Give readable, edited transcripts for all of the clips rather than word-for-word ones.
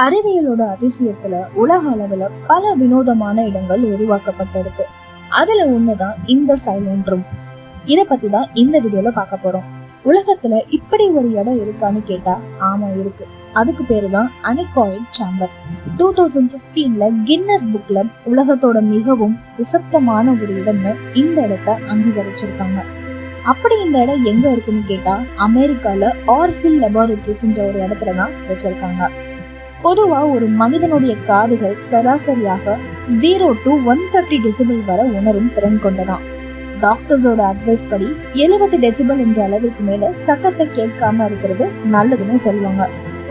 அறிவியலோட அதிசயத்துல உலக அளவுல பல வினோதமான இடங்கள் உருவாக்கப்பட்டிருக்கு. அதுல ஒண்ணுதான் இந்த சைலண்ட் ரூம். இத பத்தி தான் இந்த வீடியோல பார்க்க போறோம். உலகத்துல இப்படி ஒரு இடம் இருக்கான்னு கேட்டா ஆமா இருக்கு. அதுக்கு பேரு தான் அனிகாயிட் சேம்பர். 2015ல கின்னஸ் புக்ல உலகத்தோட மிகவும் விசப்தமான ஒரு இடம்னு இந்த இடத்தை அங்கீகரிச்சிருக்காங்க. அப்படி இந்த இடம் எங்க இருக்குன்னு கேட்டா அமெரிக்கால ஆர்ஃபில் லெபார்டரிஸ்ன்ற ஒரு இடத்துலதான் வச்சிருக்காங்க. பொதுவா ஒரு மனிதனுடைய காதுகள் சராசரியாக 0 to 130 டெசிபிள் வரை உணரும் திறன் கொண்டதான். டாக்டர்ஸோட அட்வைஸ் படி 70 டெசிபிள் என்ற அளவிற்கு மேல சத்தத்தை கேட்காம இருக்கிறது நல்லதுன்னு சொல்லுவாங்க.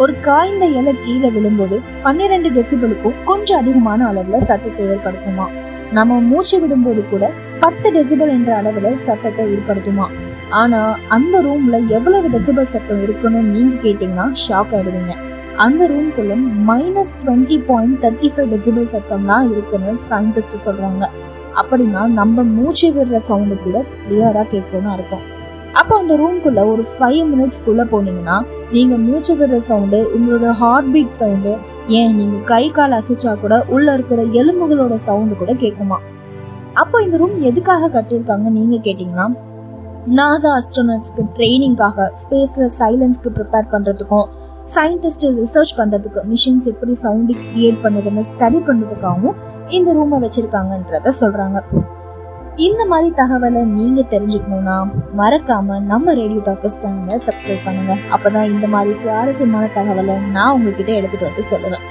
ஒரு காய்ந்த இலை கீழே விழும்போது 12 டெசிபிளுக்கும் கொஞ்சம் அதிகமான அளவுல சத்தத்தை ஏற்படுத்துமா. நம்ம மூச்சு விடும்போது கூட 10 டெசிபிள் என்ற அளவுல சத்தத்தை ஏற்படுத்துமா. ஆனா அந்த ரூம்ல எவ்வளவு டெசிபிள் சத்தம் இருக்குன்னு நீங்க கேட்டீங்கன்னா ஷாக் ஆயிடுவீங்க. அந்த ரூம்குள்ள -20.35 டெசிபிள் சத்தம் தான் இருக்குன்னு சயின்டிஸ்ட் சொல்றாங்க. அப்படின்னா நம்ம மூச்சு விடுற சவுண்டு கூட கிளியரா கேட்கும்னு அர்த்தம். அப்போ அந்த ரூம்குள்ள ஒரு 5 மினிட்ஸ்க்குள்ள போனீங்கன்னா நீங்க மூச்சு விடுற சவுண்டு, உங்களோட ஹார்ட் பீட் சவுண்டு, ஏன் நீங்க கை கால் அசைச்சா கூட உள்ள இருக்கிற எலும்புகளோட சவுண்டு கூட கேட்குமா. அப்போ இந்த ரூம் எதுக்காக கட்டியிருக்காங்க நீங்க கேட்டீங்கன்னா, நாசா ஆஸ்ட்ரோனட்ஸ்க்கு ட்ரைனிங்காக, ஸ்பேஸ்ல சைலன்ஸ்க்கு ப்ரிப்பேர் பண்றதுக்கும், சயின்டிஸ்ட் ரிசர்ச் பண்றதுக்கு மிஷின்ஸ் எப்படி சவுண்ட் கிரியேட் பண்ணுதுன்னு ஸ்டடி பண்றதுக்காகவும் இந்த ரூமை வச்சிருக்காங்கன்றத சொல்றாங்க. இந்த மாதிரி தகவலை நீங்க தெரிஞ்சுக்கணும்னா மறக்காம நம்ம ரேடியோ டாக்கர்ஸ் சேனலை சப்ஸ்கிரைப் பண்ணுங்க. அப்பதான் இந்த மாதிரி சுவாரஸ்யமான தகவலை நான் உங்ககிட்ட எடுத்துட்டு வந்து சொல்லுவேன்.